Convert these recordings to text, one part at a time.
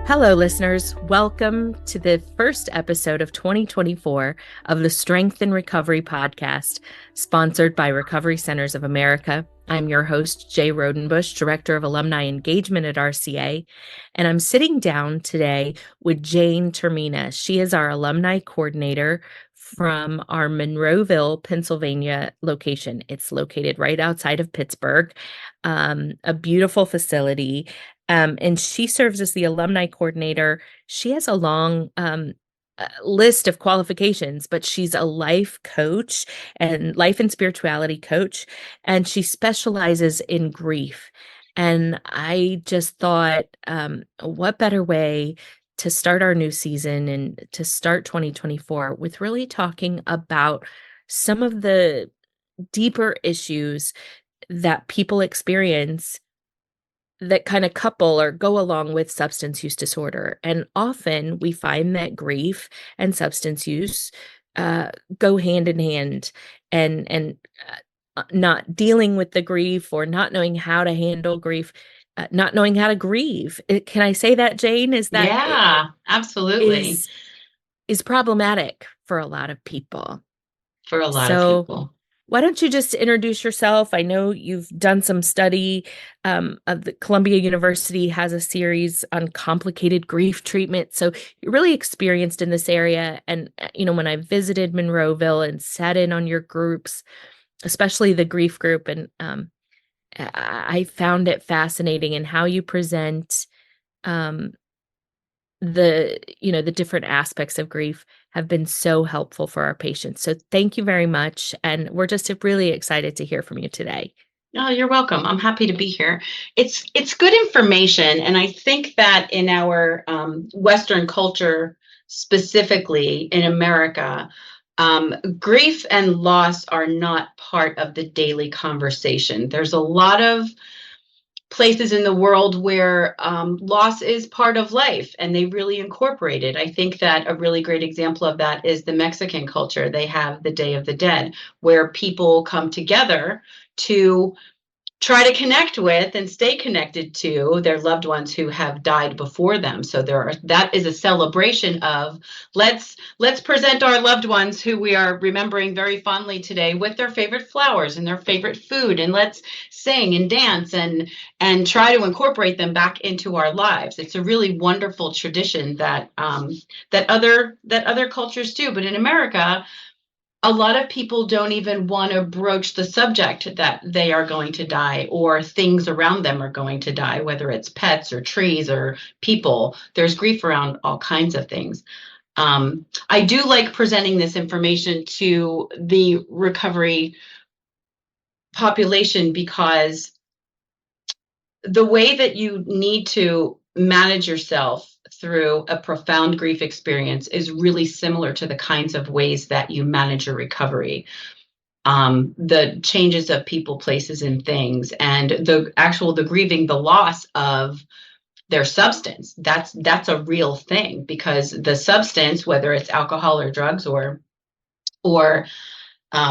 Hello, listeners. Welcome to the first episode of 2024 of the Strength and Recovery podcast, sponsored by Recovery Centers of America. I'm your host, Jay Rodenbush, Director of Alumni Engagement at RCA, and I'm sitting down today with Jane Termyna. She is our alumni coordinator from our Monroeville, Pennsylvania location. It's located right outside of Pittsburgh, a beautiful facility. And she serves as the alumni coordinator. She has a long list of qualifications, but she's a life coach and life and spirituality coach, and she specializes in grief. And I just thought, what better way to start our new season and to start 2024 with really talking about some of the deeper issues that people experience that kind of couple or go along with substance use disorder. And often we find that grief and substance use go hand in hand, and not dealing with the grief or not knowing how to handle grief, not knowing how to grieve. Can I say that, Jane? Is that Yeah, absolutely. is is problematic for a lot of people. For a lot of So people. why don't you just introduce yourself? I know you've done some study. Of the Columbia University has a series on complicated grief treatment. So you're really experienced in this area. And, when I visited Monroeville and sat in on your groups, especially the grief group, and I found it fascinating in how you present um, the different aspects of grief have been so helpful for our patients. So thank you very much. And we're just really excited to hear from you today. Oh, you're welcome. I'm happy to be here. It's good information, and I think that in our Western culture, specifically in America, grief and loss are not part of the daily conversation. There's a lot of places in the world where loss is part of life and they really incorporate it. I think that a really great example of that is the Mexican culture. They have the Day of the Dead, where people come together to try to connect with and stay connected to their loved ones who have died before them. So that is a celebration of let's present our loved ones who we are remembering very fondly today with their favorite flowers and their favorite food, and let's sing and dance and try to incorporate them back into our lives. It's a really wonderful tradition that other cultures do, but in America, a lot of people don't even want to broach the subject that they are going to die or things around them are going to die, whether it's pets or trees or people. There's grief around all kinds of things. I do like presenting this information to the recovery population because the way that you need to manage yourself through a profound grief experience is really similar to the kinds of ways that you manage your recovery. The changes of people, places, and things, and the grieving, the loss of their substance. That's a real thing, because the substance, whether it's alcohol or drugs or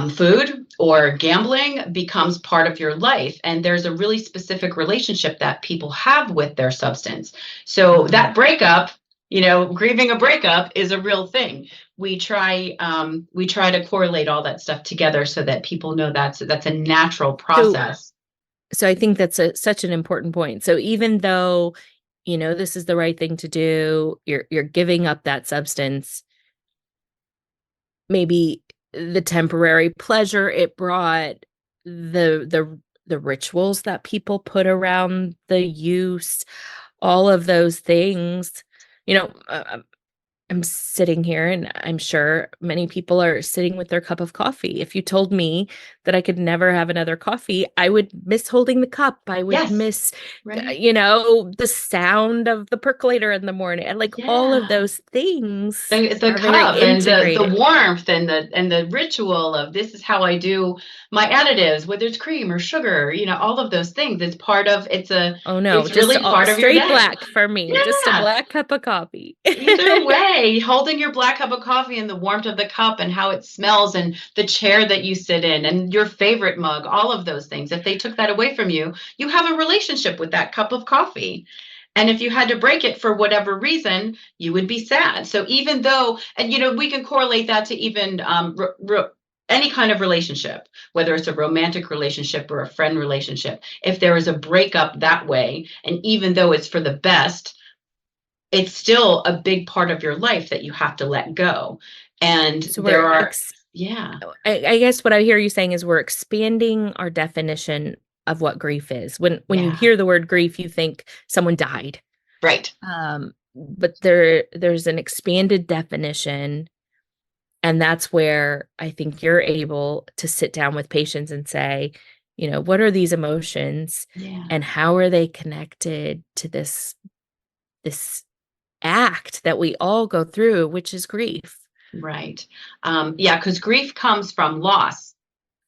food or gambling, becomes part of your life. And there's a really specific relationship that people have with their substance. So that breakup, grieving a breakup is a real thing. We try to correlate all that stuff together so that people know that's a natural process. So I think that's such an important point. So even though, this is the right thing to do, you're giving up that substance, maybe the temporary pleasure it brought, the rituals that people put around the use, all of those things, I'm sitting here and I'm sure many people are sitting with their cup of coffee. If you told me that I could never have another coffee, I would miss holding the cup. I would Yes, miss, right. The sound of the percolator in the morning, and all of those things The are very cup and the integrated. warmth and the ritual of this is how I do my additives, whether it's cream or sugar, all of those things. It's part of Oh no, it's just really part of your straight day. black for me, just a Yeah. black cup of coffee. Either way, holding your black cup of coffee and the warmth of the cup and how it smells and the chair that you sit in and your favorite mug, all of those things. If they took that away from you, you have a relationship with that cup of coffee. And if you had to break it for whatever reason, you would be sad. So even though, and we can correlate that to even any kind of relationship, whether it's a romantic relationship or a friend relationship. If there is a breakup that way, and even though it's for the best, it's still a big part of your life that you have to let go. And So there are, yeah. I guess what I hear you saying is we're expanding our definition of what grief is. When you Yeah. hear the word grief, you think someone died. Right. But there's an expanded definition, and that's where I think you're able to sit down with patients and say, what are these emotions Yeah. and how are they connected to this act that we all go through, which is grief. Right. Yeah, because grief comes from loss.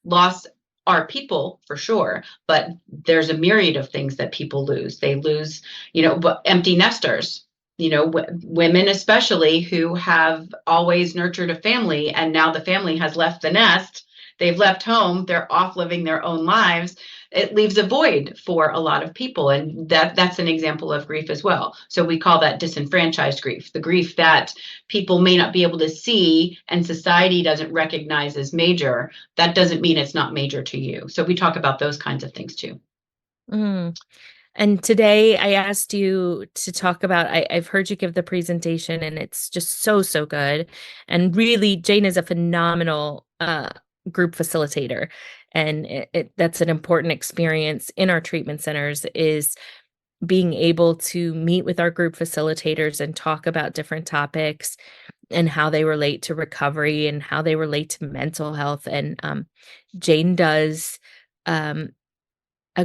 Loss are people for sure, but there's a myriad of things that people lose. They lose, but empty nesters, women especially who have always nurtured a family and now the family has left the nest. They've left home, they're off living their own lives. It leaves a void for a lot of people, and that's an example of grief as well. So we call that disenfranchised grief, the grief that people may not be able to see and society doesn't recognize as major. That doesn't mean it's not major to you. So we talk about those kinds of things too. Mm. And today I asked you to talk about, I've heard you give the presentation and it's just so, so good. And really, Jane is a phenomenal group facilitator. And that's an important experience in our treatment centers, is being able to meet with our group facilitators and talk about different topics and how they relate to recovery and how they relate to mental health. And Jane does a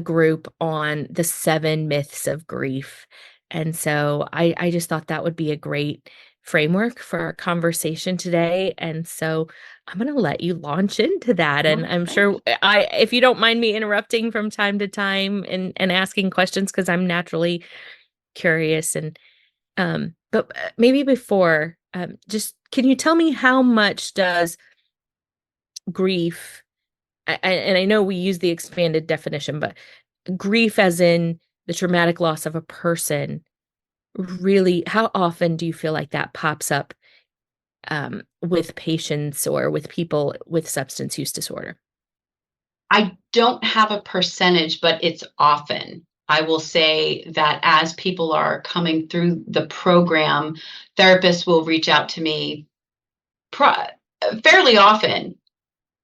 group on the 7 myths of grief. And so I just thought that would be a great framework for our conversation today. And so I'm going to let you launch into that. And I'm sure if you don't mind me interrupting from time to time and asking questions, because I'm naturally curious. And but maybe before, just can you tell me how much does grief, and I know we use the expanded definition, but grief as in the traumatic loss of a person, really, how often do you feel like that pops up with patients or with people with substance use disorder? I don't have a percentage, but it's often. I will say that as people are coming through the program, therapists will reach out to me fairly often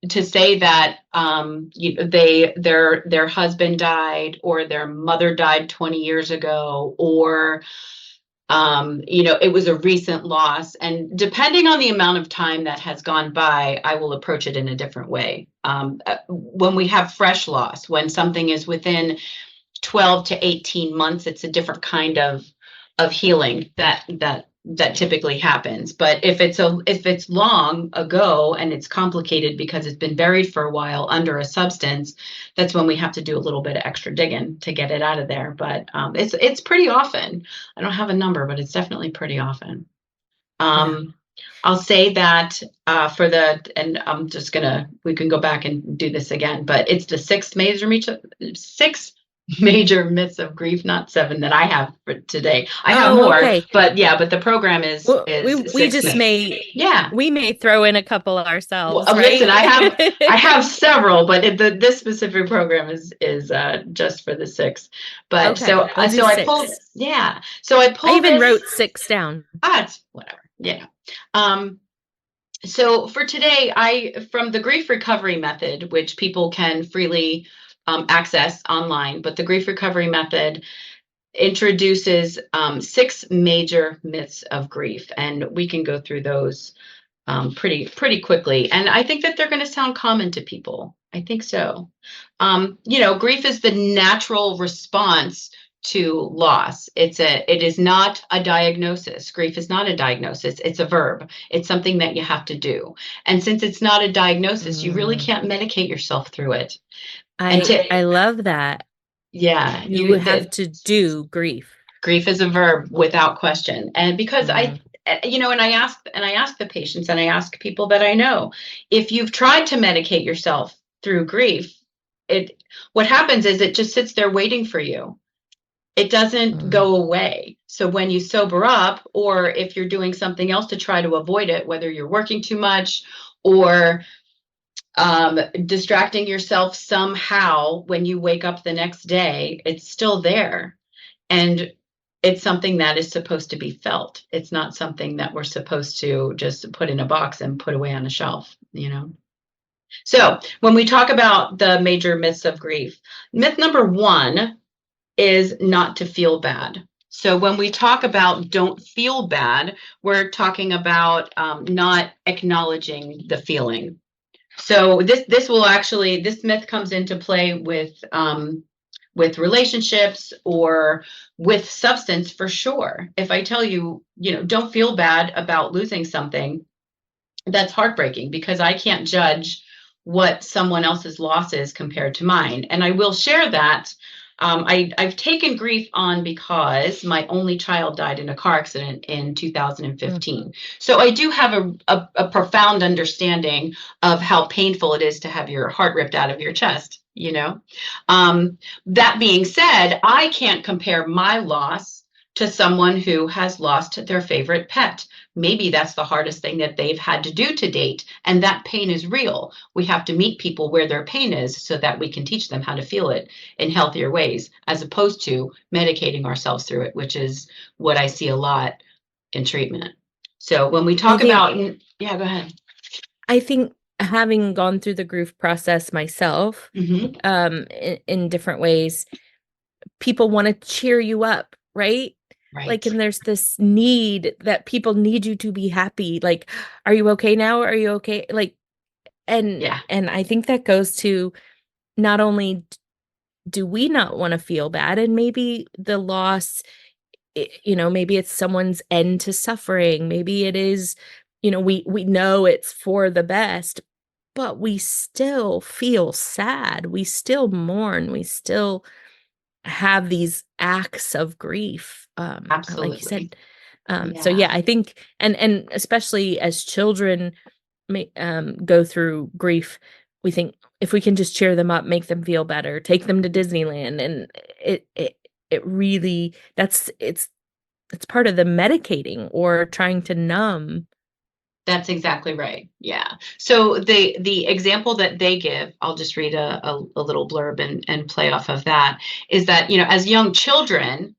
to say that their husband died or their mother died 20 years ago, or it was a recent loss. And depending on the amount of time that has gone by, I will approach it in a different way. When we have fresh loss, when something is within 12 to 18 months, it's a different kind of healing that typically happens. But if it's long ago and it's complicated because it's been buried for a while under a substance, that's when we have to do a little bit of extra digging to get it out of there. But it's pretty often. I don't have a number, but it's definitely pretty often. Yeah. I'll say that and we can go back and do this again, but it's the six major myths of grief, not 7 that I have for today. I have Oh, more, okay. but the program is Well, we 6 just myths. may we may throw in a couple Well, ourselves, listen, right? I have several, but this specific program is just for the 6. But Okay, we'll do I pulled 6. so I I pulled even this. wrote 6 down. It's whatever. So for today, from the grief recovery method, which people can freely access online, but the grief recovery method introduces 6 major myths of grief, and we can go through those pretty quickly. And I think that they're going to sound common to people. I think so. Grief is the natural response to loss. It is not a diagnosis. Grief is not a diagnosis. It's a verb. It's something that you have to do. And since it's not a diagnosis, you really can't medicate yourself through it. I love that. Yeah, You have to do grief. Grief is a verb without question. And because Mm. and I ask the patients and I ask people that I know, if you've tried to medicate yourself through grief, what happens is it just sits there waiting for you. It doesn't go away. So when you sober up, or if you're doing something else to try to avoid it, whether you're working too much or distracting yourself somehow, when you wake up the next day, it's still there. And it's something that is supposed to be felt. It's not something that we're supposed to just put in a box and put away on a shelf, you know? So when we talk about the major myths of grief, myth number one is not to feel bad. So when we talk about don't feel bad, we're talking about not acknowledging the feeling. So this myth comes into play with relationships or with substance for sure. If I tell you, don't feel bad about losing something, that's heartbreaking because I can't judge what someone else's loss is compared to mine. And I will share that. I've taken grief on because my only child died in a car accident in 2015. Mm-hmm. So I do have a profound understanding of how painful it is to have your heart ripped out of your chest, That being said, I can't compare my loss to someone who has lost their favorite pet. Maybe that's the hardest thing that they've had to do to date, and that pain is real. We have to meet people where their pain is so that we can teach them how to feel it in healthier ways, as opposed to medicating ourselves through it, which is what I see a lot in treatment. So when we talk about, yeah, go ahead. I think having gone through the grief process myself, in different ways, people want to cheer you up, right? Right. Like, and there's this need that people need you to be happy. Like, are you okay now? Are you okay? Like, and I think that goes to not only do we not want to feel bad, and maybe the loss, maybe it's someone's end to suffering. Maybe it is, we know it's for the best, but we still feel sad. We still mourn. We still have these acts of grief. Absolutely. Like you said. So yeah, I think, and especially as children go through grief, we think if we can just cheer them up, make them feel better, take them to Disneyland, and it really, it's part of the medicating or trying to numb. That's exactly right. Yeah. So the example that they give, I'll just read a little blurb and play off of that, is that, as young children,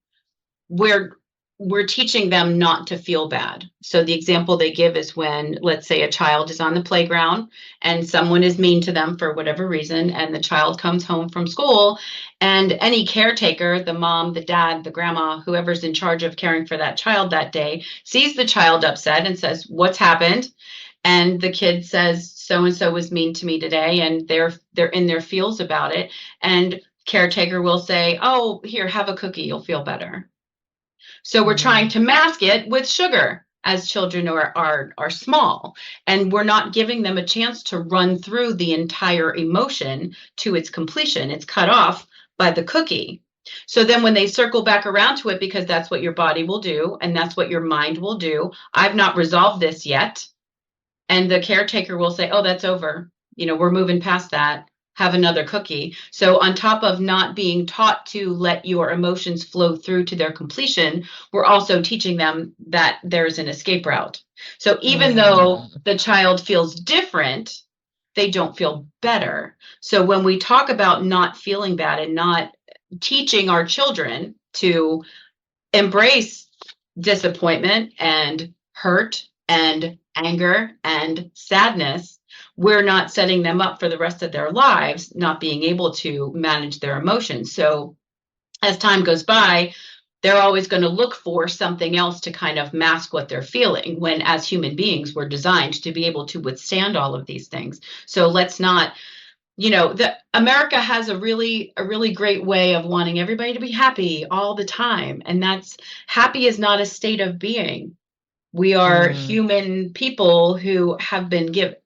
we're teaching them not to feel bad. So the example they give is when, let's say, a child is on the playground and someone is mean to them for whatever reason, and the child comes home from school, and any caretaker, the mom, the dad, the grandma, whoever's in charge of caring for that child that day, sees the child upset and says, "What's happened?" And the kid says, "So and so was mean to me today," and they're in their feels about it. And caretaker will say, "Oh, here, have a cookie, you'll feel better." So we're trying to mask it with sugar as children are small, and we're not giving them a chance to run through the entire emotion to its completion. It's cut off by the cookie. So then when they circle back around to it, because that's what your body will do and that's what your mind will do, "I've not resolved this yet." And the caretaker will say, "Oh, that's over. We're moving past that. Have another cookie." So on top of not being taught to let your emotions flow through to their completion, we're also teaching them that there's an escape route. So even though the child feels different, they don't feel better. So when we talk about not feeling bad and not teaching our children to embrace disappointment and hurt and anger and sadness, we're not setting them up for the rest of their lives not being able to manage their emotions. So as time goes by, they're always going to look for something else to kind of mask what they're feeling, when as human beings, we're designed to be able to withstand all of these things. So let's not, America has a really great way of wanting everybody to be happy all the time. And that's, happy is not a state of being. We are human people who have been given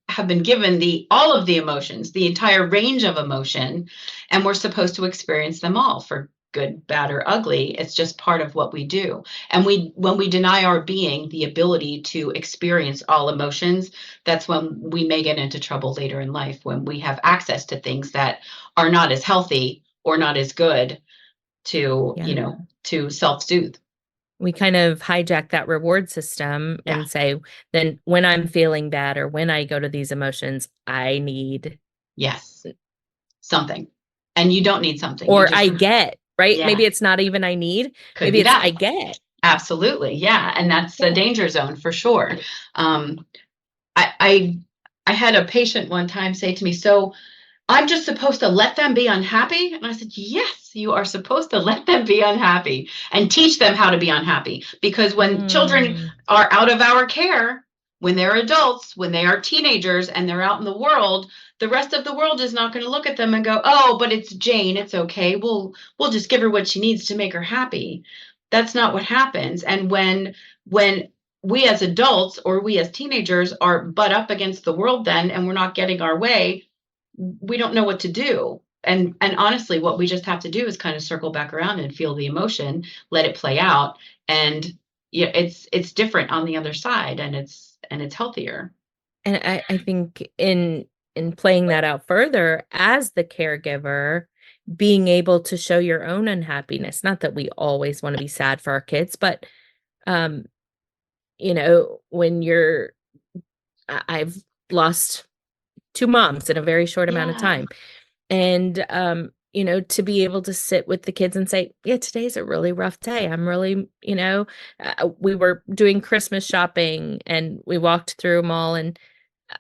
all of the emotions, the entire range of emotion, and we're supposed to experience them all, for good, bad, or ugly. It's just part of what we do. And when we deny our being the ability to experience all emotions, that's when we may get into trouble later in life, when we have access to things that are not as healthy or not as good to, to self-soothe. We kind of hijack that reward system Yeah. and say, then when I'm feeling bad or when I go to these emotions, I need, Yes. Something. And you don't need something. You or just, I get, right? yeah, Maybe it's not even I need. could Maybe be it's that. I get. Absolutely. Yeah. And that's a Yeah. danger zone for sure. Um, I had a patient one time say to me, so I'm just supposed to let them be unhappy? And I said, yes, you are supposed to let them be unhappy and teach them how to be unhappy. Because when children Mm, are out of our care, when they're adults, when they are teenagers and they're out in the world, the rest of the world is not going to look at them and go, oh, but it's Jane, it's okay. We'll just give her what she needs to make her happy. That's not what happens. And when we as adults or we as teenagers are butt up against the world then and we're not getting our way, we don't know what to do. And honestly, what we just have to do is kind of circle back around and feel the emotion, let it play out. And yeah, it's different on the other side, and it's healthier. and I think in playing that out further as the caregiver, being able to show your own unhappiness, not that we always want to be sad for our kids, but um, when I've lost two moms in a very short amount of Yeah. time. And to be able to sit with the kids and say, yeah, today's a really rough day. I'm really, we were doing Christmas shopping and we walked through them all, and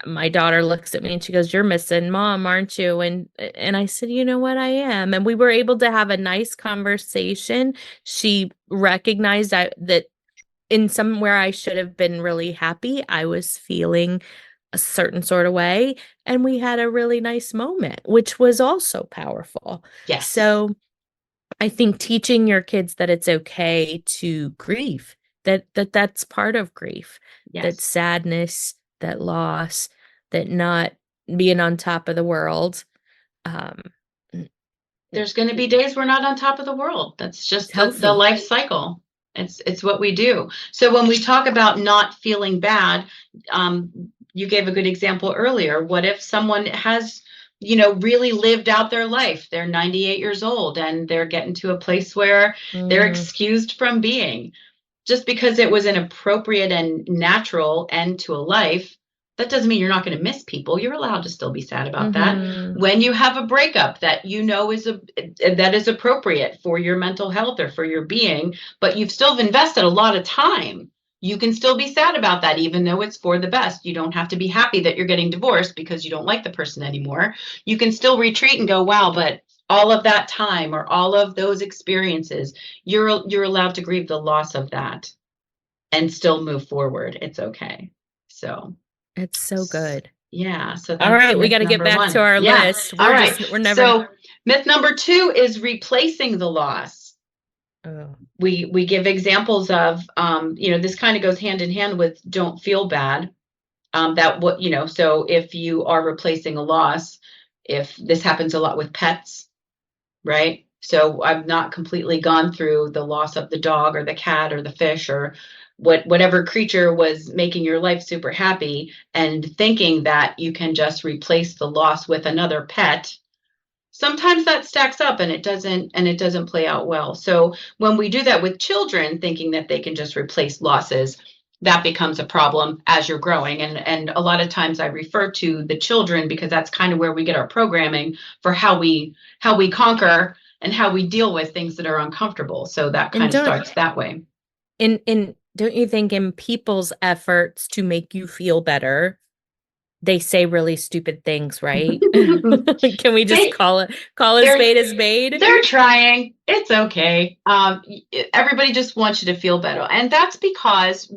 my daughter looks at me and she goes, "You're missing mom, aren't you?" And I said, "You know what? I am." And we were able to have a nice conversation. She recognized that in somewhere I should have been really happy, I was feeling a certain sort of way. And we had a really nice moment, which was also powerful. Yes. So I think teaching your kids that it's okay to grieve, that's part of grief, that Yes. sadness, that loss, that not being on top of the world. Um, There's going to be days we're not on top of the world. That's it's just the healthy. life cycle. It's what we do. So when we talk about not feeling bad, you gave a good example earlier. What if someone has, really lived out their life? They're 98 years old and they're getting to a place where they're Mm, excused from being. Just because it was an appropriate and natural end to a life, that doesn't mean you're not going to miss people. You're allowed to still be sad about that. hmm When you have a breakup that that is appropriate for your mental health or for your being, but you've still invested a lot of time, you can still be sad about that, even though it's for the best. You don't have to be happy that you're getting divorced because you don't like the person anymore. You can still retreat and go, wow, but all of that time or all of those experiences, you're allowed to grieve the loss of that and still move forward. It's okay. So, it's so good. yeah, so All that's right, we myth got to get number back to one. our Yeah. list. All right. We're never. So, myth number two is replacing the loss. Oh. We give examples of, this kind of goes hand in hand with don't feel bad. So if you are replacing a loss, if this happens a lot with pets, right? So I've not completely gone through the loss of the dog or the cat or the fish or whatever creature was making your life super happy, and thinking that you can just replace the loss with another pet. Sometimes that stacks up and it doesn't play out well. So when we do that with children, thinking that they can just replace losses, that becomes a problem as you're growing. And a lot of times I refer to the children because that's kind of where we get our programming for how we conquer and how we deal with things that are uncomfortable. So that And kind of starts that way. in don't you think in people's efforts to make you feel better, they say really stupid things, right? Can we just They call a they're spade a spade? they're trying. It's okay. Everybody just wants you to feel better, and that's because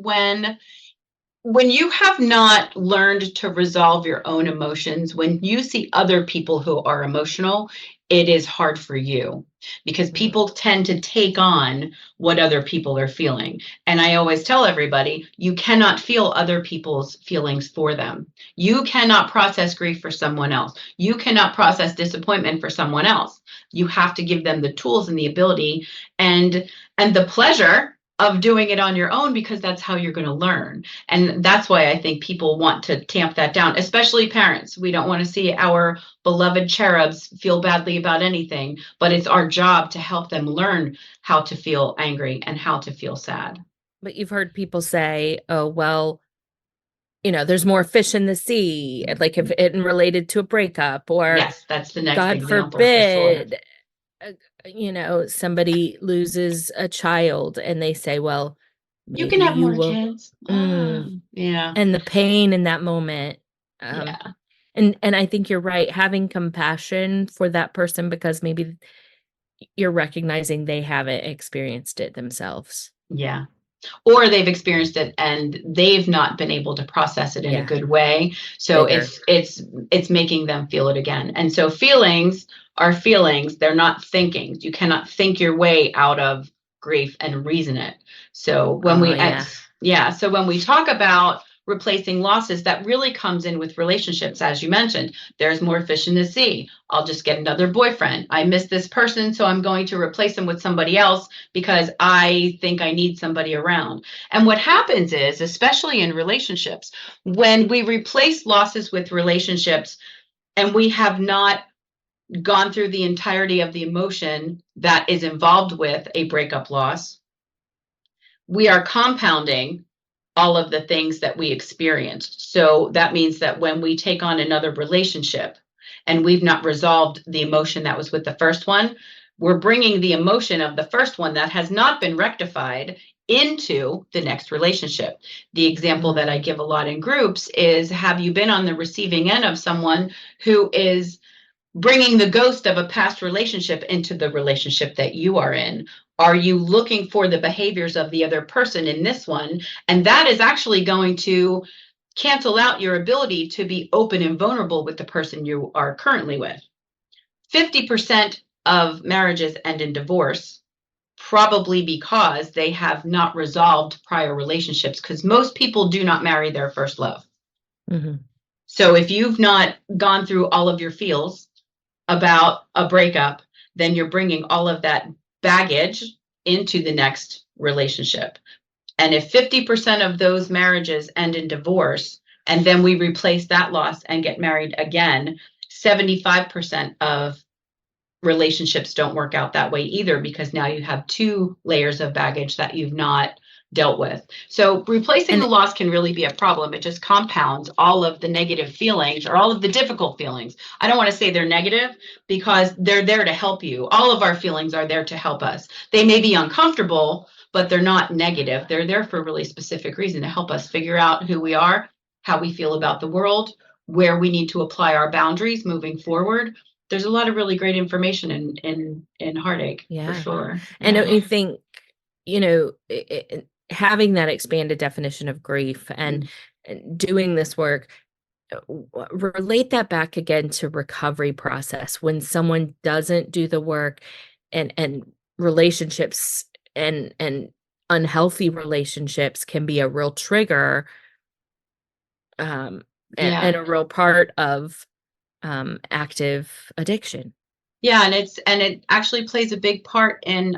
when you have not learned to resolve your own emotions, when you see other people who are emotional, it is hard for you because Mm. people tend to take on what other people are feeling. And I always tell everybody, you cannot feel other people's feelings for them. You cannot process grief for someone else. You cannot process disappointment for someone else. You have to give them the tools and the ability and the pleasure of doing it on your own, because that's how you're going to learn. And that's why I think people want to tamp that down, especially parents. We don't want to see our beloved cherubs feel badly about anything, but it's our job to help them learn how to feel angry and how to feel sad. But you've heard people say, oh, well, there's more fish in the sea, like if it related to a breakup, or Yes, that's the next God example for sure. forbid, somebody loses a child and they say, well, You can maybe have you more will. kids. Yeah. And the pain in that moment. Yeah. And I think you're right, having compassion for that person because maybe you're recognizing they haven't experienced it themselves. Yeah. Or they've experienced it and they've not been able to process it in a Yeah. good way. So Bigger. it's making them feel it again. And so feelings are feelings. They're not thinking. You cannot think your way out of grief and reason it. So when Oh, we yeah. so when we talk about replacing losses, that really comes in with relationships. As you mentioned, there's more fish in the sea. I'll just get another boyfriend. I miss this person, so I'm going to replace him with somebody else because I think I need somebody around. And what happens is, especially in relationships, when we replace losses with relationships and we have not gone through the entirety of the emotion that is involved with a breakup loss, we are compounding all of the things that we experienced. So that means that when we take on another relationship and we've not resolved the emotion that was with the first one, we're bringing the emotion of the first one that has not been rectified into the next relationship. The example that I give a lot in groups is, have you been on the receiving end of someone who is bringing the ghost of a past relationship into the relationship that you are in? Are you looking for the behaviors of the other person in this one? And that is actually going to cancel out your ability to be open and vulnerable with the person you are currently with. 50% of marriages end in divorce, probably because they have not resolved prior relationships, because most people do not marry their first love. Mm-hmm. So if you've not gone through all of your feels about a breakup, then you're bringing all of that baggage into the next relationship. And if 50% of those marriages end in divorce, and then we replace that loss and get married again, 75% of relationships don't work out that way either, because now you have two layers of baggage that you've not dealt with. So replacing the loss can really be a problem. It just compounds all of the negative feelings or all of the difficult feelings. I don't want to say they're negative, because they're there to help you. All of our feelings are there to help us. They may be uncomfortable, but they're not negative. They're there for a really specific reason, to help us figure out who we are, how we feel about the world, where we need to apply our boundaries moving forward. There's a lot of really great information in heartache, for sure. And don't you think, having that expanded definition of grief and doing this work, relate that back again to recovery process when someone doesn't do the work, and relationships and unhealthy relationships can be a real trigger, and a real part of active addiction. Yeah, and it actually plays a big part in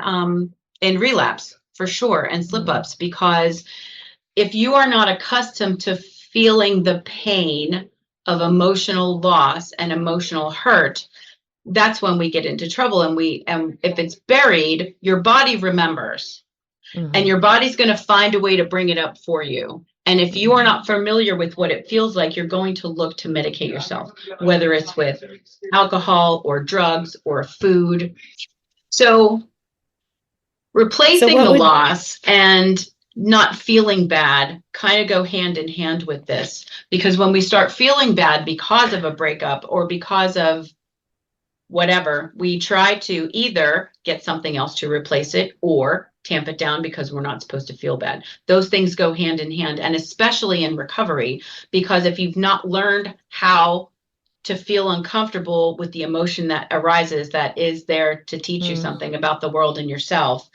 relapse, for sure, and slip ups, because if you are not accustomed to feeling the pain of emotional loss and emotional hurt, that's when we get into trouble. And if it's buried, your body remembers, and your body's going to find a way to bring it up for you. And if you are not familiar with what it feels like, you're going to look to medicate yourself, whether it's with alcohol or drugs or food. So replacing the loss and not feeling bad kind of go hand in hand with this, because when we start feeling bad because of a breakup or because of whatever, we try to either get something else to replace it or tamp it down because we're not supposed to feel bad. Those things go hand in hand, and especially in recovery, because if you've not learned how to feel uncomfortable with the emotion that arises, that is there to teach you something about the world and yourself,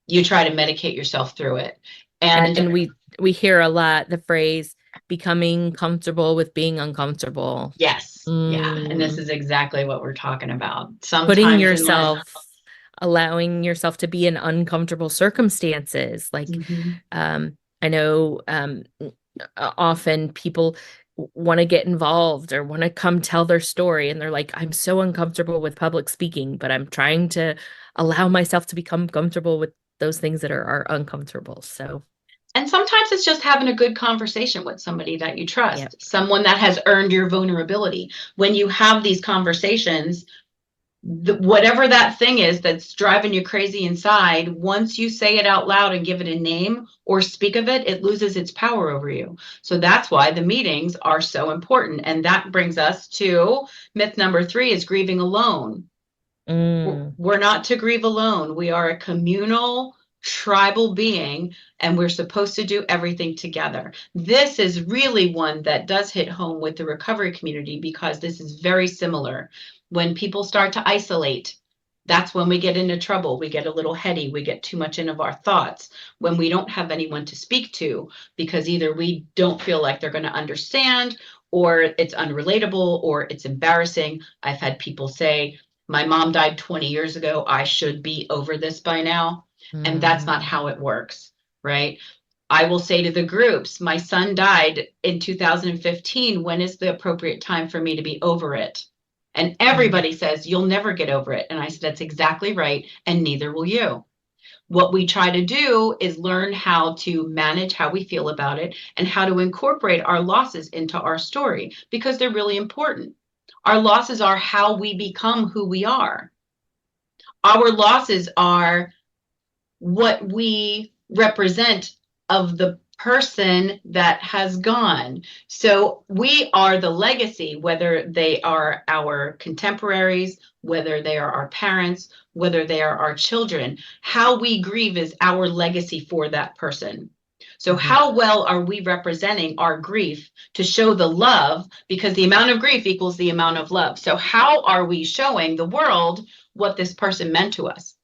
you try to medicate yourself through it. And we hear a lot the phrase becoming comfortable with being uncomfortable. Yes. Yeah. And this is exactly what we're talking about. Sometimes putting yourself allowing yourself to be in uncomfortable circumstances. Like, Mhm. I know often people want to get involved or want to come tell their story, and they're like, I'm so uncomfortable with public speaking, but I'm trying to allow myself to become comfortable with those things that are uncomfortable. So, And sometimes it's just having a good conversation with somebody that you yeah. trust, someone that has earned your vulnerability. When you have these conversations, whatever that thing is that's driving you crazy inside, once you say it out loud and give it a name or speak of it, it loses its power over you. So that's why the meetings are so important. And that brings us to myth number 3 is grieving alone. Mm, We're not to grieve alone. We are a communal, tribal being, and we're supposed to do everything together. This is really one that does hit home with the recovery community because this is very similar. When people start to isolate, that's when we get into trouble. We get a little heady. We get too much into our thoughts when we don't have anyone to speak to because either we don't feel like they're going to understand, or it's unrelatable, or it's embarrassing. I've had people say, my mom died 20 years ago. I should be over this by now. And that's mm, not how it works, right? I will say to the groups, my son died in 2015. When is the appropriate time for me to be over it? And mm, everybody says, you'll never get over it. And I said, that's exactly right. And neither will you. What we try to do is learn how to manage how we feel about it and how to incorporate our losses into our story because they're really important. Our losses are how we become who we are. Our losses are what we represent of the person that has gone. So we are the legacy, whether they are our contemporaries, whether they are our parents, whether they are our children. How we grieve is our legacy for that person. So mhm. how well are we representing our grief to show the love? Because the amount of grief equals the amount of love. So how are we showing the world what this person meant to us?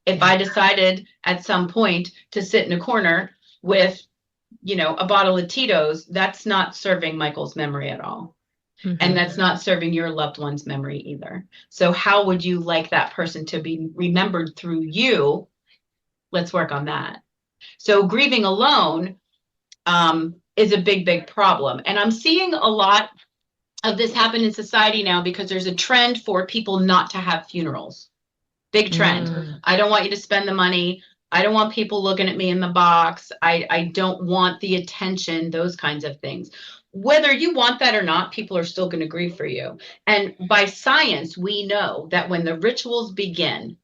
If Yeah. I decided at some point to sit in a corner with, a bottle of Tito's, that's not serving Michael's memory at all. And Hmm. that's not serving your loved one's memory either. So how would you like that person to be remembered through you? Let's work on that. So grieving alone is a big, big problem. And I'm seeing a lot of this happen in society now because there's a trend for people not to have funerals. Big trend. Mm, I don't want you to spend the money. I don't want people looking at me in the box. I don't want the attention, those kinds of things. Whether you want that or not, people are still going to grieve for you. And by science, we know that when the rituals begin,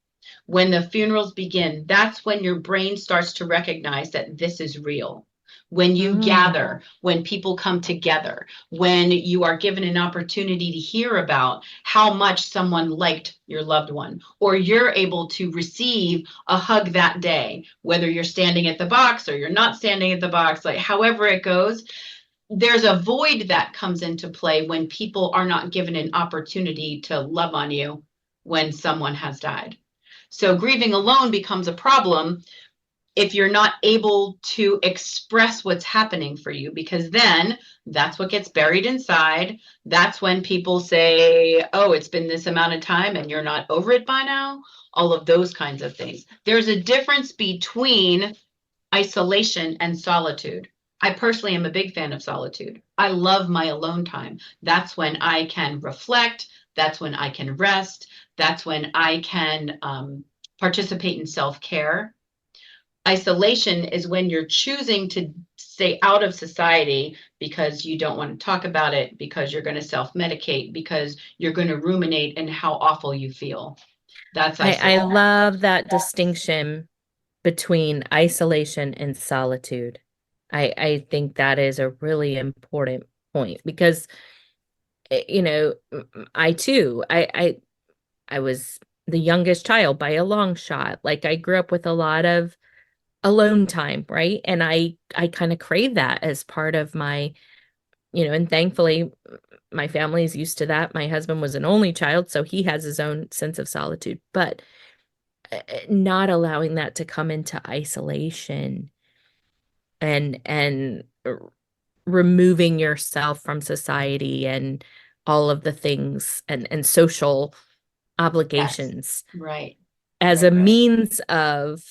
when the funerals begin, that's when your brain starts to recognize that this is real. When you mm, gather, when people come together, when you are given an opportunity to hear about how much someone liked your loved one, or you're able to receive a hug that day, whether you're standing at the box or you're not standing at the box, like however it goes, there's a void that comes into play when people are not given an opportunity to love on you when someone has died. So grieving alone becomes a problem if you're not able to express what's happening for you, because then that's what gets buried inside. That's when people say, oh, it's been this amount of time and you're not over it by now. All of those kinds of things. There's a difference between isolation and solitude. I personally am a big fan of solitude. I love my alone time. That's when I can reflect. That's when I can rest. That's when I can participate in self care. Isolation is when you're choosing to stay out of society because you don't want to talk about it, because you're going to self medicate, because you're going to ruminate in how awful you feel. That's I isolation. love that distinction between isolation and solitude. I think that is a really important point because I too, I was the youngest child by a long shot. Like I grew up with a lot of alone time, right? And I kind of crave that as part of my, and thankfully my family's used to that. My husband was an only child, so he has his own sense of solitude, but not allowing that to come into isolation and removing yourself from society and all of the things and social Yes, obligations. right. as a Right. means of,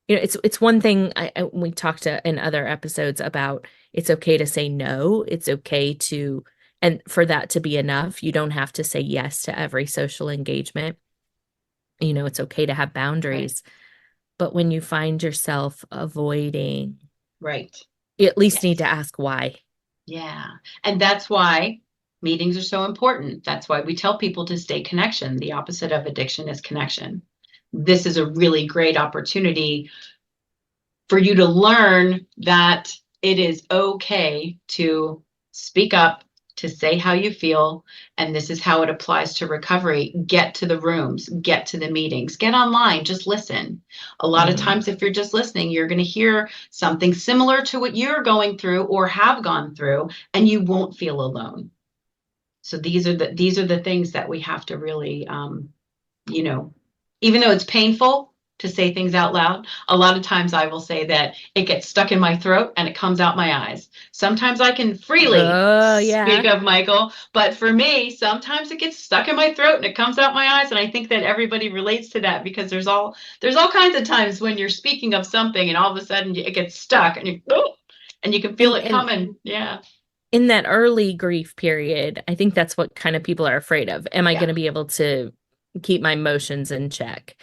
it's one thing we talked in other episodes about it's okay to say no. It's okay to, and for that to be enough, you don't have to say yes to every social engagement. It's okay to have Right. boundaries. But when you find yourself avoiding, Right. you at least need to Yes. ask why. Yeah. And that's why meetings are so important. That's why we tell people to stay connection. The opposite of addiction is connection. This is a really great opportunity for you to learn that it is okay to speak up, to say how you feel, and this is how it applies to recovery. Get to the rooms, get to the meetings, get online, just listen. A lot of Mhm. times, if you're just listening, you're going to hear something similar to what you're going through or have gone through, and you won't feel alone. So these are the things that we have to really you know, even though it's painful to say things out loud, a lot of times I will say that it gets stuck in my throat and it comes out my eyes. Sometimes I can freely Oh, speak yeah. of Michael, but for me, sometimes it gets stuck in my throat and it comes out my eyes. And I think that everybody relates to that because there's all kinds of times when you're speaking of something and all of a sudden it gets stuck and and you can feel it And coming. Yeah. in that early grief period, I think that's what kind of people are afraid of. Am I Yeah. going to be able to keep my emotions in check?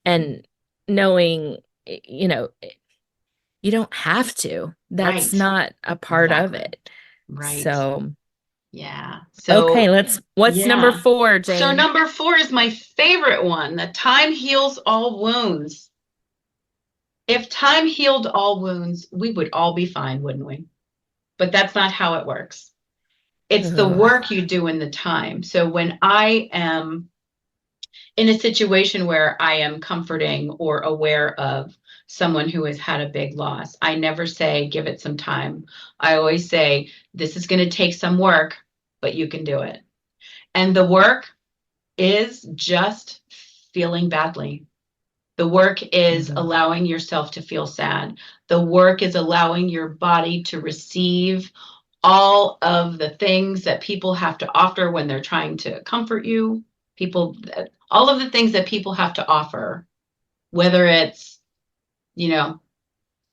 And knowing, you know, you don't have to. That's Right. not a part of Exactly. it. Right. So, Yeah. okay, So what's number yeah. 4, So Jane? number 4 is my favorite one. The time heals all wounds. If time healed all wounds, we would all be fine, wouldn't we? But that's not how it works. It's the Ugh. work you do in the time. So when I am in a situation where I am comforting or aware of someone who has had a big loss, I never say, give it some time. I always say, this is going to take some work, but you can do it. And the work is just feeling badly. The work is Mhm. allowing yourself to feel sad. The work is allowing your body to receive all of the things that people have to offer when they're trying to comfort you. All of the things that people have to offer, whether it's, you know,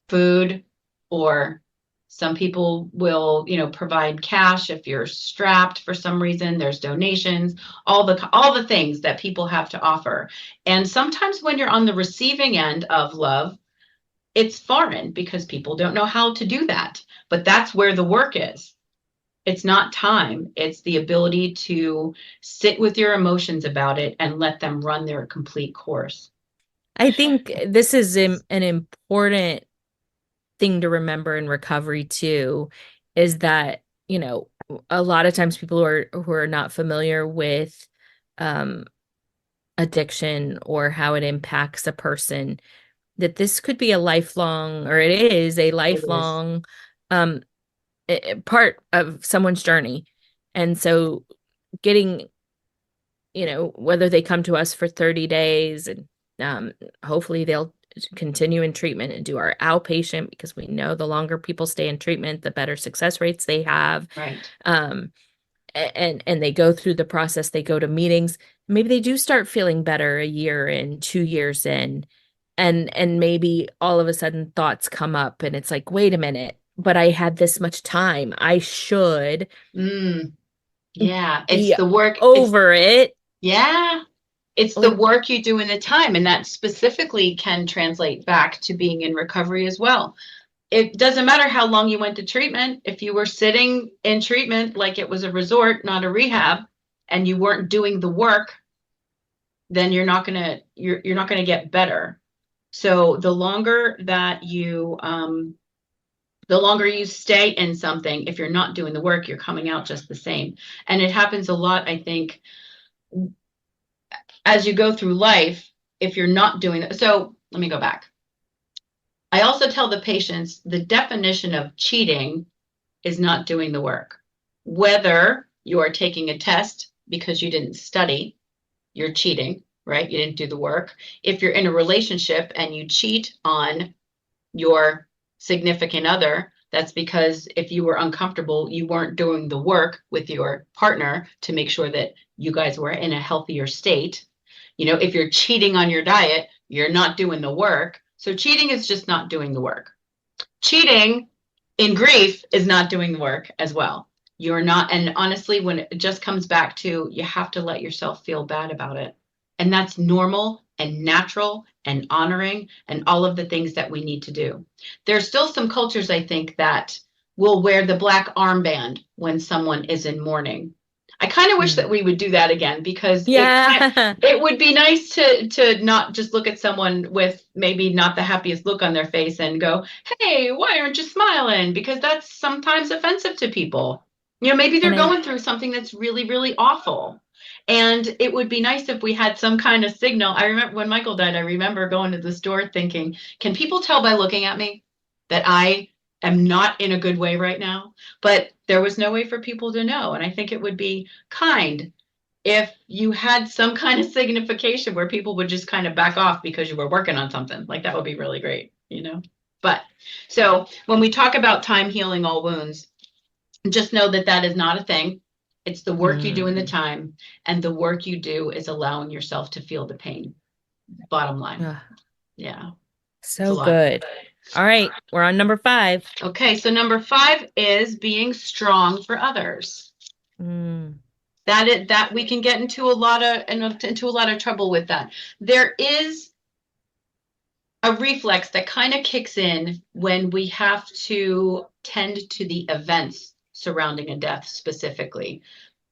food, or some people will, provide cash if you're strapped for some reason. There's donations, all the things that people have to offer. And sometimes when you're on the receiving end of love, it's foreign because people don't know how to do that. But that's where the work is. It's not time, it's the ability to sit with your emotions about it and let them run their complete course. I think this is an important thing to remember in recovery too, is that, a lot of times people who are not familiar with um addiction or how it impacts a person, that this could be a lifelong, or it is a It is. lifelong um part of someone's journey. And so getting, whether they come to us for 30 days and hopefully they'll continue in treatment and do our outpatient, because we know the longer people stay in treatment, the better success rates they have. Right. Um, and they go through the process, they go to meetings, maybe they do start feeling better a year in, 2 years in, and maybe all of a sudden thoughts come up and it's like, wait a minute, but I had this much time, I should Mm, yeah, it's be the work. over it. Yeah, it's the Like, work you do in the time, and that specifically can translate back to being in recovery as well. It doesn't matter how long you went to treatment. If you were sitting in treatment like it was a resort, not a rehab, and you weren't doing the work, then you're not gonna get better. So the longer you stay in something, if you're not doing the work, you're coming out just the same. And it happens a lot, I think, as you go through life, if you're not doing that. So let me go back. I also tell the patients the definition of cheating is not doing the work. Whether you are taking a test because you didn't study, you're cheating, right? You didn't do the work. If you're in a relationship and you cheat on your significant other, that's because if you were uncomfortable, you weren't doing the work with your partner to make sure that you guys were in a healthier state. If you're cheating on your diet, you're not doing the work. So cheating is just not doing the work. Cheating in grief is not doing the work as well. You're not, and honestly, when it just comes back to, you have to let yourself feel bad about it. And that's normal and natural and honoring and all of the things that we need to do. There's still some cultures, I think, that will wear the black armband when someone is in mourning. I kind of wish that we would do that again, because it would be nice to not just look at someone with maybe not the happiest look on their face and go, hey, why aren't you smiling? Because that's sometimes offensive to people. Maybe they're going through something that's really, really awful. And it would be nice if we had some kind of signal. I remember when Michael died, I remember going to the store thinking, can people tell by looking at me that I am not in a good way right now? But there was no way for people to know. And I think it would be kind if you had some kind of signification where people would just kind of back off because you were working on something. Like, that would be really great, But so when we talk about time healing all wounds, just know that that is not a thing. It's the work you do in the time, and the work you do is allowing yourself to feel the pain. Bottom line. Yeah. So good. All right, we're on number 5. Okay, so number 5 is being strong for others. That we can get into a lot of trouble with that. There is a reflex that kind of kicks in when we have to tend to the events surrounding a death specifically.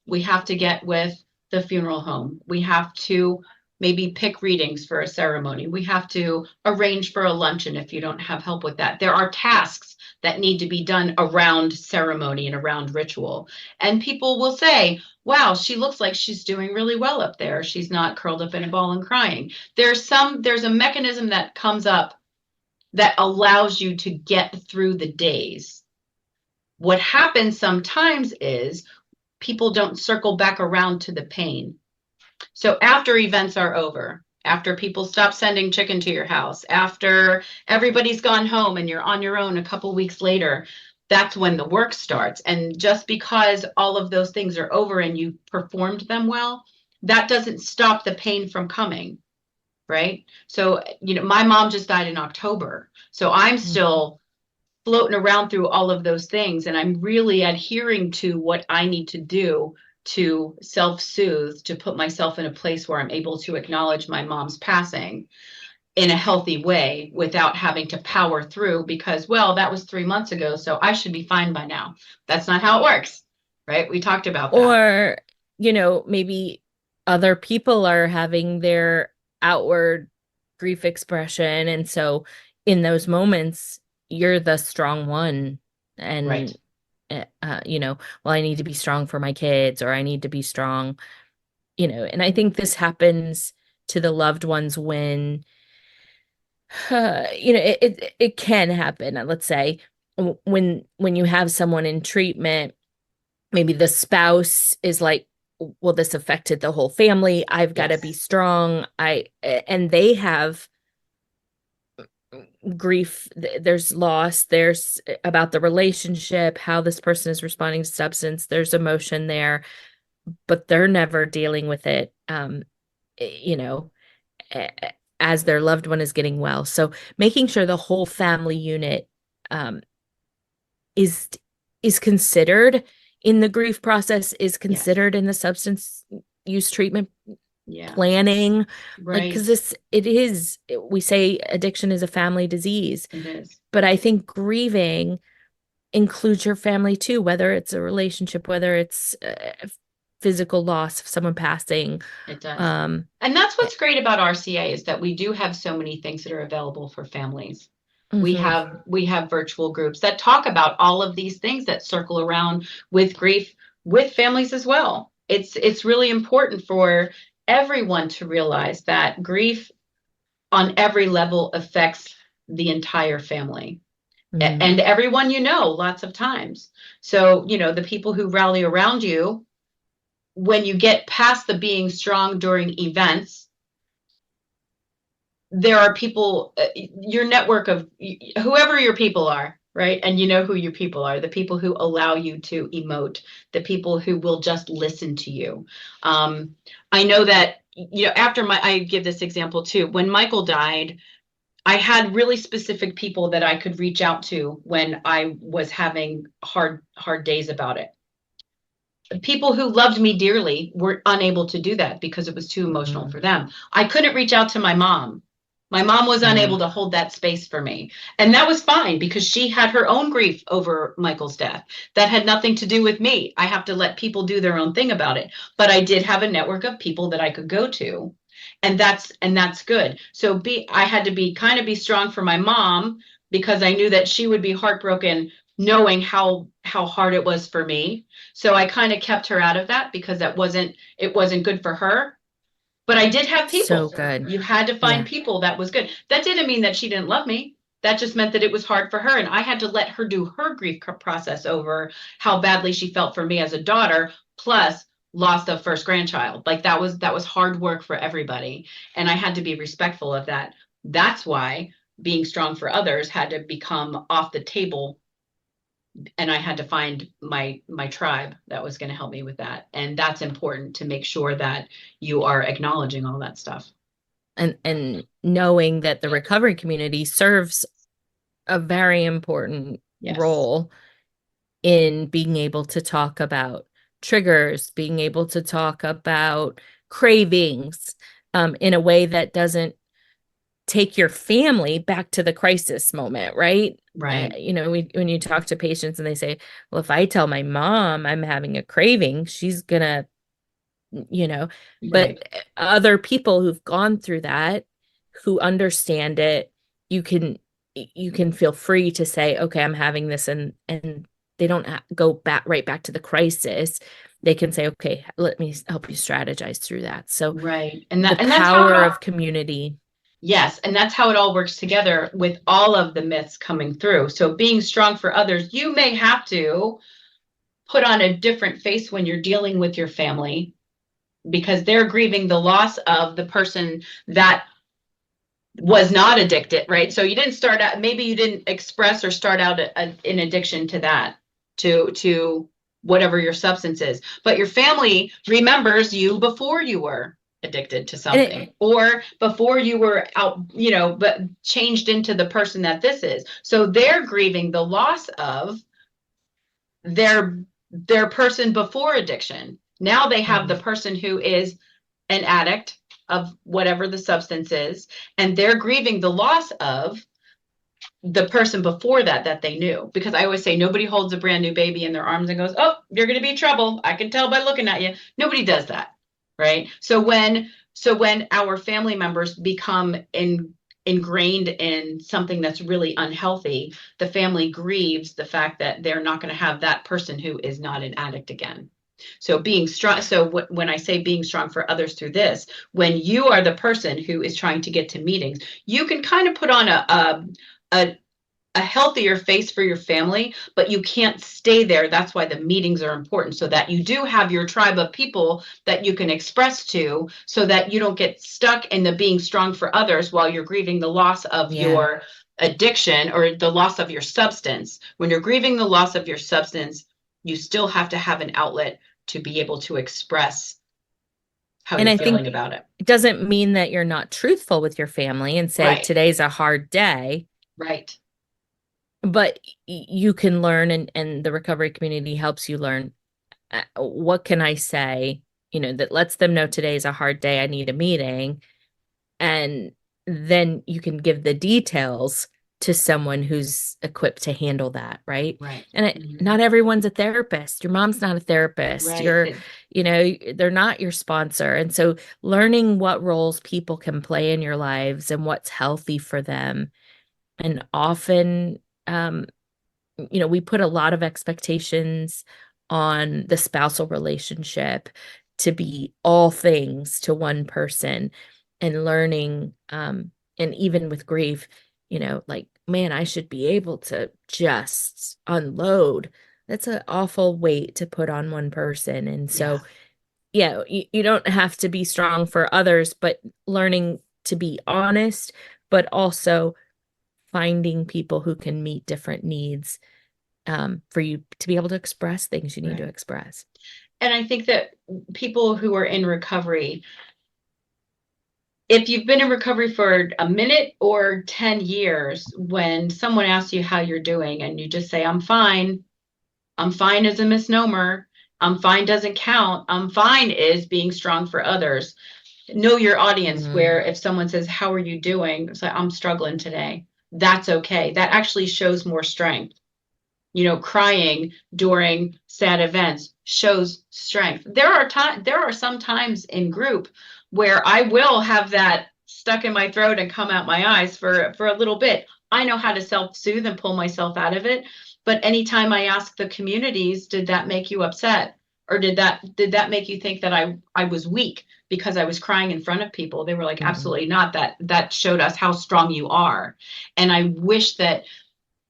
We have to get with the funeral home. We have to maybe pick readings for a ceremony. We have to arrange for a luncheon if you don't have help with that. There are tasks that need to be done around ceremony and around ritual. And people will say, wow, she looks like she's doing really well up there. She's not curled up in a ball and crying. There's a mechanism that comes up that allows you to get through the days. What happens sometimes is people don't circle back around to the pain. So after events are over, after people stop sending chicken to your house, after everybody's gone home and you're on your own a couple weeks later, that's when the work starts. And just because all of those things are over and you performed them well, that doesn't stop the pain from coming, right? So, my mom just died in October. So I'm still floating around through all of those things, and I'm really adhering to what I need to do to self-soothe, to put myself in a place where I'm able to acknowledge my mom's passing in a healthy way without having to power through because, well, that was 3 months ago, so I should be fine by now. That's not how it works, right? We talked about that. Or, maybe other people are having their outward grief expression. And so in those moments, you're the strong one. And, right. Well, I need to be strong for my kids, or I need to be strong, and I think this happens to the loved ones when, it can happen. Let's say when you have someone in treatment, maybe the spouse is like, well, this affected the whole family. I've got to be strong. And they have grief, there's loss, there's about the relationship, how this person is responding to substance, there's emotion there, but they're never dealing with it, as their loved one is getting well. So making sure the whole family unit is considered in the grief process, is considered in the substance use treatment planning, right? Because we say addiction is a family disease. It is. But I think grieving includes your family too, whether it's a relationship, whether it's physical loss of someone passing. It does. And that's what's great about RCA, is that we do have so many things that are available for families. Mm-hmm. We have virtual groups that talk about all of these things that circle around with grief with families as well. It's really important for everyone to realize that grief on every level affects the entire family. Mm-hmm. And everyone lots of times. So, the people who rally around you, when you get past the being strong during events, there are people, your network of whoever your people are, right? And you know who your people are, the people who allow you to emote, the people who will just listen to you. Um, I know that, after I give this example too, when Michael died, I had really specific people that I could reach out to when I was having hard days about it. People who loved me dearly were unable to do that because it was too emotional for them. I couldn't reach out to my mom. My mom was unable to hold that space for me. And that was fine because she had her own grief over Michael's death. That had nothing to do with me. I have to let people do their own thing about it. But I did have a network of people that I could go to. And that's good. So I had to be strong for my mom because I knew that she would be heartbroken knowing how hard it was for me. So I kind of kept her out of that because it wasn't good for her. But I did have So people. good. You had to find Yeah. people that was good. That didn't mean that she didn't love me. That just meant that it was hard for her. And I had to let her do her grief process over how badly she felt for me as a daughter, plus loss of first grandchild. Like that was hard work for everybody. And I had to be respectful of that. That's why being strong for others had to become off the table, and I had to find my tribe that was going to help me with that. And that's important to make sure that you are acknowledging all that stuff. And knowing that the recovery community serves a very important Yes. role in being able to talk about triggers, being able to talk about cravings, in a way that doesn't take your family back to the crisis moment, right? Right. When you talk to patients and they say, well, if I tell my mom I'm having a craving, she's gonna, you know, but Right. other people who've gone through that, who understand it, you can you can feel free to say, okay, I'm having this, and they don't go back right back to the crisis. They can say, okay, let me help you strategize through that. So Right. the And that's how it power all. of community. Yes, and that's how it all works together with all of the myths coming through. So being strong for others, you may have to put on a different face when you're dealing with your family because they're grieving the loss of the person that was not addicted, right? So you didn't start out, maybe you didn't express or start out in addiction to that, to whatever your substance is, but your family remembers you before you were addicted to And something or before you were out, but changed into the person that this is. So they're grieving the loss of their person before addiction. Now they have the person who is an addict of whatever the substance is, and they're grieving the loss of the person before that they knew. Because I always say nobody holds a brand new baby in their arms and goes, oh, you're going to be trouble, I can tell by looking at you. Nobody does that, right? So when our family members become ingrained in something that's really unhealthy, the family grieves the fact that they're not going to have that person who is not an addict again. So being strong. So when I say being strong for others through this, when you are the person who is trying to get to meetings, you can kind of put on a a healthier face for your family, but you can't stay there. That's why the meetings are important, so that you do have your tribe of people that you can express to, so that you don't get stuck in the being strong for others while you're grieving the loss of yeah. your addiction or the loss of your substance. When you're grieving the loss of your substance, you still have to have an outlet to be able to express how And you're I feeling think about it. it doesn't mean that you're not truthful with your family and say, Right, today's a hard day, right, but you can learn, and the recovery community helps you learn, what can I say, that lets them know today's a hard day, I need a meeting. And then you can give the details to someone who's equipped to handle that, right? right. And not everyone's a therapist. Your mom's not a therapist. Right. They're not your sponsor. And so learning what roles people can play in your lives and what's healthy for them. And often, um, we put a lot of expectations on the spousal relationship to be all things to one person, and learning, and even with grief, like, man, I should be able to just unload. That's an awful weight to put on one person. And Yeah. so, yeah, you don't have to be strong for others, but learning to be honest, but also finding people who can meet different needs for you to be able to express things you need to express. And I think that people who are in recovery, if you've been in recovery for a minute or 10 years, when someone asks you how you're doing and you just say, I'm fine is a misnomer. I'm fine doesn't count. I'm fine is being strong for others. Know your audience, where if someone says, how are you doing? It's like, I'm struggling today. That's okay. That actually shows more strength. Crying during sad events shows strength. There are some times in group where I will have that stuck in my throat and come out my eyes for a little bit. I know how to self-soothe and pull myself out of it. But anytime I ask the communities, did that make you upset? Or did that make you think that I was weak because I was crying in front of people? They were like, absolutely not. That showed us how strong you are. And I wish that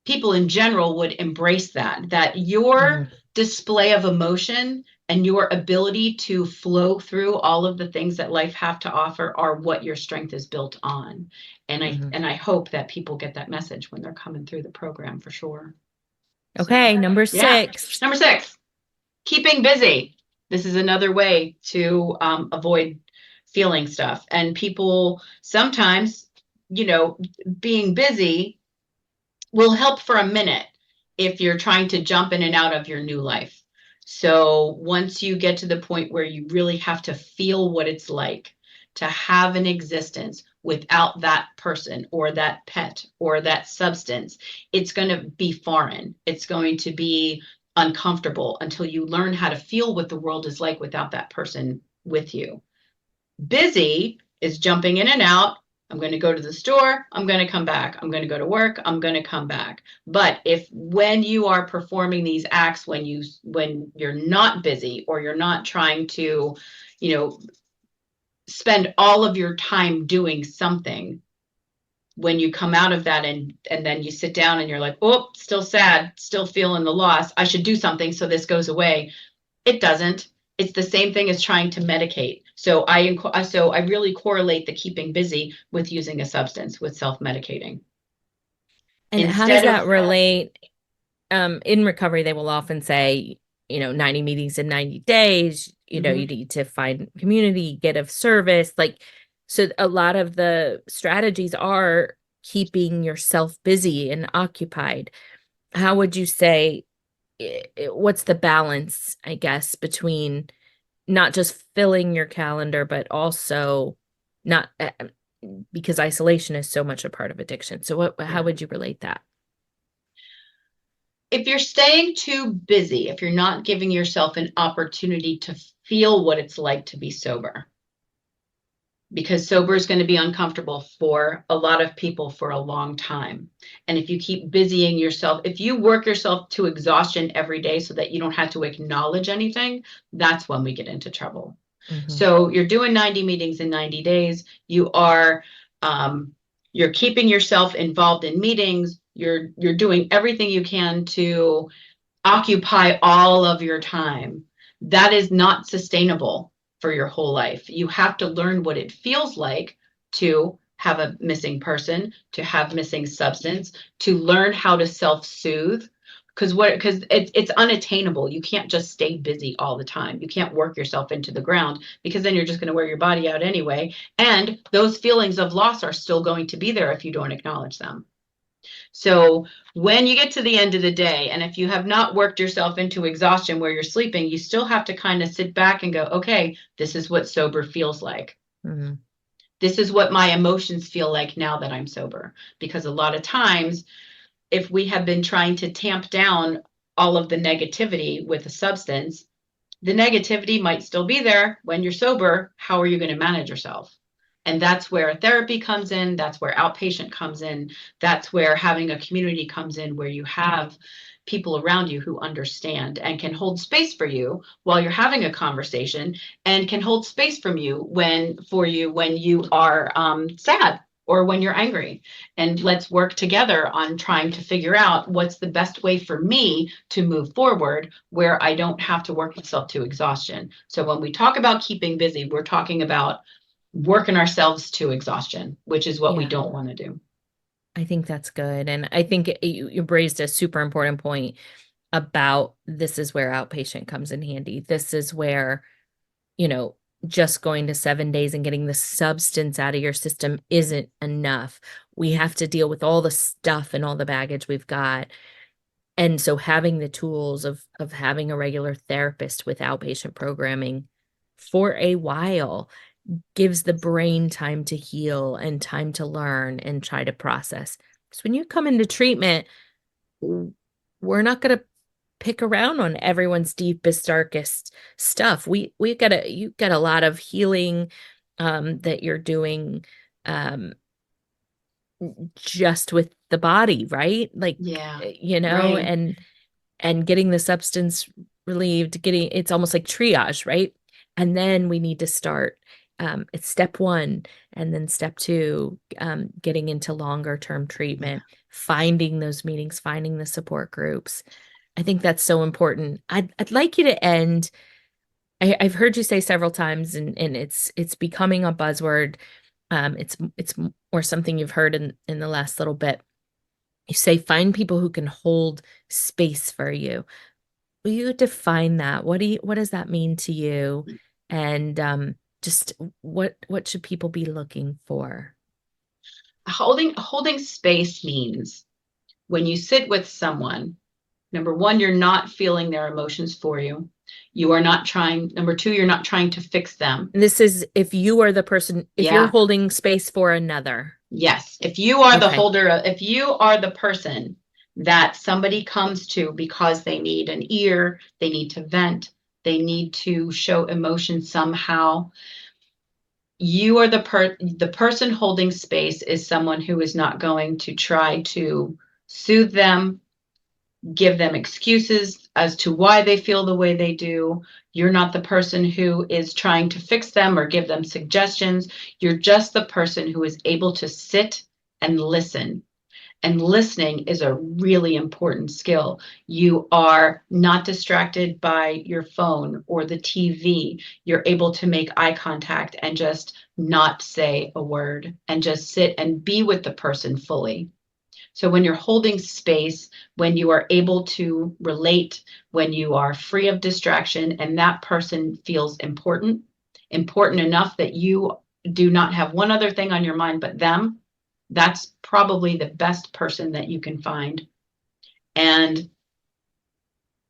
people in general would embrace that your display of emotion and your ability to flow through all of the things that life have to offer are what your strength is built on. And I hope that people get that message when they're coming through the program, for sure. Okay, so, number 6. Yeah. Number 6, keeping busy. This is another way to avoid feeling stuff. And people sometimes, being busy will help for a minute if you're trying to jump in and out of your new life. So once you get to the point where you really have to feel what it's like to have an existence without that person or that pet or that substance, it's going to be foreign. It's going to be uncomfortable until you learn how to feel what the world is like without that person with you. Busy is jumping in and out. I'm going to go to the store, I'm going to come back. I'm going to go to work, I'm going to come back. But when you are performing these acts, when you're not busy, or you're not trying to, spend all of your time doing something, when you come out of that and then you sit down and you're like, oh, still sad, still feeling the loss, I should do something so this goes away. It doesn't. It's the same thing as trying to medicate. So I really correlate the keeping busy with using a substance, with self-medicating. And how does that relate? In recovery, they will often say, 90 meetings in 90 days, you need to find community, get of service. So a lot of the strategies are keeping yourself busy and occupied. How would you say, what's the balance, I guess, between not just filling your calendar, but also not, because isolation is so much a part of addiction. So how would you relate that? If you're staying too busy, if you're not giving yourself an opportunity to feel what it's like to be sober, because sober is going to be uncomfortable for a lot of people for a long time. And if you keep busying yourself, if you work yourself to exhaustion every day so that you don't have to acknowledge anything, that's when we get into trouble. So you're doing 90 meetings in 90 days. You are, you're keeping yourself involved in meetings. You're doing everything you can to occupy all of your time. That is not sustainable for your whole life. You have to learn what it feels like to have a missing person, to have missing substance, to learn how to self-soothe, because it's unattainable. You can't just stay busy all the time. You can't work yourself into the ground, because then you're just going to wear your body out anyway. And those feelings of loss are still going to be there if you don't acknowledge them. So when you get to the end of the day, and if you have not worked yourself into exhaustion where you're sleeping, you still have to kind of sit back and go, okay, this is what sober feels like. This is what my emotions feel like now that I'm sober. Because a lot of times, if we have been trying to tamp down all of the negativity with a substance, the negativity might still be there when you're sober. How are you going to manage yourself? And that's where therapy comes in. That's where outpatient comes in. That's where having a community comes in, where you have people around you who understand and can hold space for you while you're having a conversation, and can hold space from you when you are sad or when you're angry. And let's work together on trying to figure out what's the best way for me to move forward, where I don't have to work myself to exhaustion. So when we talk about keeping busy, we're talking about working ourselves to exhaustion, which is what we don't want to do. I think that's good. And I think you raised a super important point about this is where outpatient comes in handy. This is where, you know, just going to 7 days and getting the substance out of your system isn't enough. We have to deal with all the stuff and all the baggage we've got. And so having the tools of having a regular therapist with outpatient programming for a while gives the brain time to heal and time to learn and try to process. So when you come into treatment, we're not going to pick around on everyone's deepest, darkest stuff. We got you got a lot of healing that you're doing um just with the body, right? Like, Yeah, you know, right. and getting the substance relieved, getting it's almost like triage, right? And then we need to start it's step one, and then step two, getting into longer term Yeah. treatment, finding those meetings, finding the support groups. I think that's so important. I'd like you to end. I've heard you say several times, and it's becoming a buzzword. It's or something you've heard in the last little bit. You say find people who can hold space for you. Will you define that? What does that mean to you? And just what should people be looking for? Holding space means when you sit with someone, number one, you're not feeling their emotions for you. You are not trying, number two, you're not trying to fix them. And this is if you are the person, if you're Yeah. holding space for another. Yes. If you are the Okay. holder, if you are the person that somebody comes to because they need an ear, they need to vent, they need to show emotion somehow, you are the person holding space is someone who is not going to try to soothe them, give them excuses as to why they feel the way they do. You're not the person who is trying to fix them or give them suggestions. You're just the person who is able to sit and listen. And listening is a really important skill. You are not distracted by your phone or the TV. You're able to make eye contact and just not say a word and just sit and be with the person fully. So when you're holding space, when you are able to relate, when you are free of distraction and that person feels important, important enough that you do not have one other thing on your mind but them, that's probably the best person that you can find. And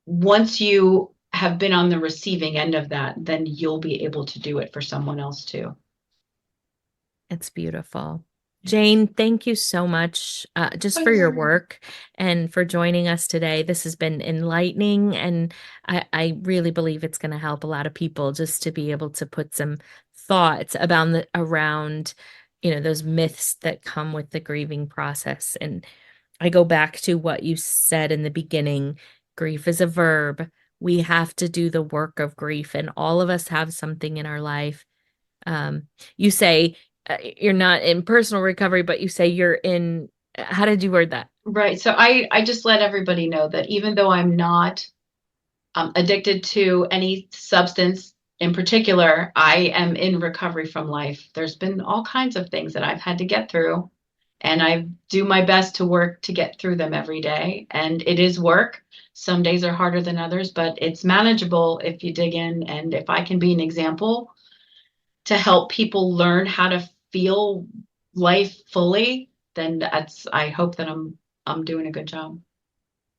once you have been on the receiving end of that, then you'll be able to do it for someone else too. It's beautiful. Jane, thank you so much just for your work and for joining us today. This has been enlightening, and I really believe it's going to help a lot of people just to be able to put some thoughts about around, you know, those myths that come with the grieving process. And I go back to what you said in the beginning. Grief is a verb. We have to do the work of grief, and all of us have something in our life. Um, you say you're not in personal recovery, but you say you're in, how did you word that? Right. So I just let everybody know that even though I'm not addicted to any substance in particular, I am in recovery from life. There's been all kinds of things that I've had to get through, and I do my best to work to get through them every day. And it is work. Some days are harder than others, but it's manageable if you dig in. And if I can be an example to help people learn how to feel life fully, then I hope that I'm doing a good job.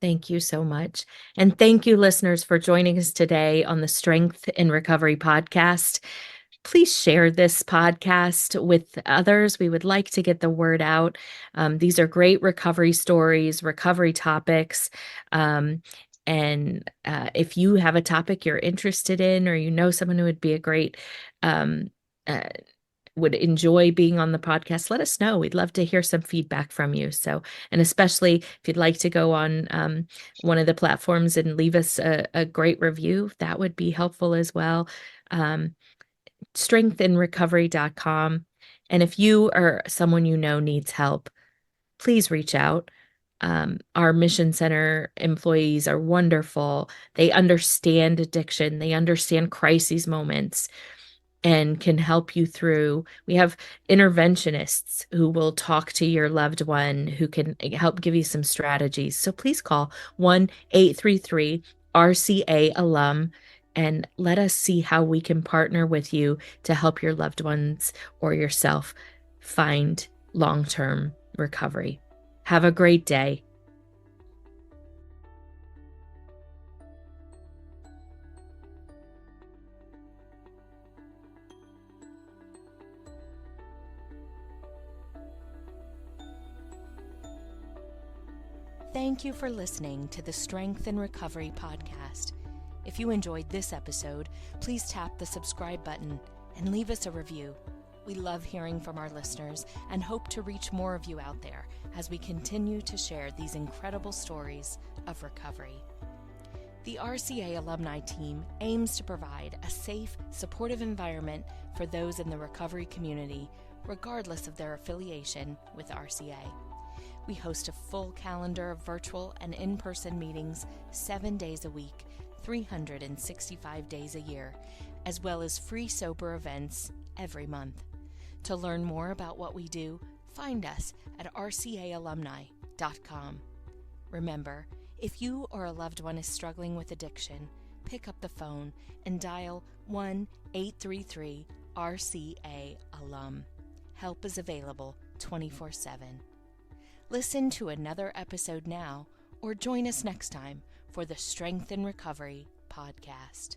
Thank you so much. And thank you, listeners, for joining us today on the Strength in Recovery podcast. Please share this podcast with others. We would like to get the word out. These are great recovery stories, recovery topics. And if you have a topic you're interested in, or you know someone who would be a great um, uh, would enjoy being on the podcast, let us know. We'd love to hear some feedback from you. So, and especially if you'd like to go on one of the platforms and leave us a great review, that would be helpful as well. Strengthinrecovery.com. And if you or someone you know needs help, please reach out. Our Mission Center employees are wonderful. They understand addiction, they understand crises moments. and can help you through. We have interventionists who will talk to your loved one, who can help give you some strategies. So please call 1-833-RCA-alum and let us see how we can partner with you to help your loved ones or yourself find long-term recovery. Have a great day. Thank you for listening to the Strength and Recovery podcast. If you enjoyed this episode, please tap the subscribe button and leave us a review. We love hearing from our listeners and hope to reach more of you out there as we continue to share these incredible stories of recovery. The RCA alumni team aims to provide a safe, supportive environment for those in the recovery community, regardless of their affiliation with RCA. We host a full calendar of virtual and in-person meetings 7 days a week, 365 days a year, as well as free sober events every month. To learn more about what we do, find us at rcaalumni.com. Remember, if you or a loved one is struggling with addiction, pick up the phone and dial 1-833-RCA-ALUM. Help is available 24/7. Listen to another episode now or join us next time for the Strength and Recovery podcast.